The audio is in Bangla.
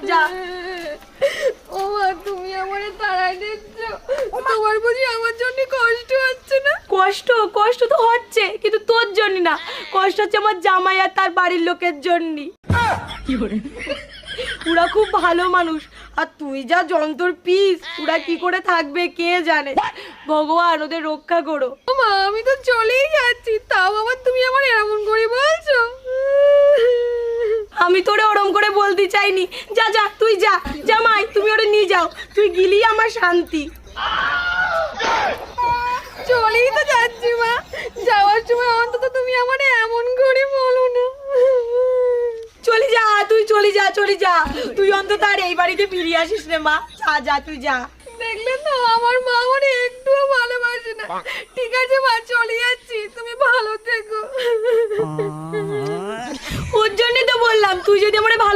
যা। ও মা, তুমি আমারে তাড়াই দিচ্ছ? তোমার বুঝি আমার জন্য কষ্ট হচ্ছে না? কষ্ট কষ্ট তো হচ্ছে, কিন্তু তোর জন্য না, কষ্ট হচ্ছে আমার জামাই আর তার বাড়ির লোকের জন্য। ওরা খুব ভালো মানুষ, আর তুই যা যন্ত্র পিস, ওরা কি করে থাকবে কে জানে। ভগবান ওদের রক্ষা করো। ও মা, আমি তো চলেই যাচ্ছি, তাও আবার তুমি আমার এমন করে বলছো। আমি তোরে ওরম করে বলতে চাইনি। যা যা, তুই যা। জামাই তুমি ওরে নিয়ে যাও, তুই গিলি আমার শান্তি। চলেই তো যাচ্ছি মা, যাওয়ার সময় অন্তত তুমি আমার এমন করে বলো না। চলে যা, তুই চলে যা, চলে যা। তুই অন্তত আর এই বাড়িতে ফিরে আসিস রে মা। যা যা, তুই যা। দেখলে তো, আমার মা আমার একটুও ভালোবাসে না। ঠিক আছে মা, চলে যাচ্ছি, তুমি ভালো থেকো। ওর জন্যই তো বললাম, তুই যদি আমার ভালো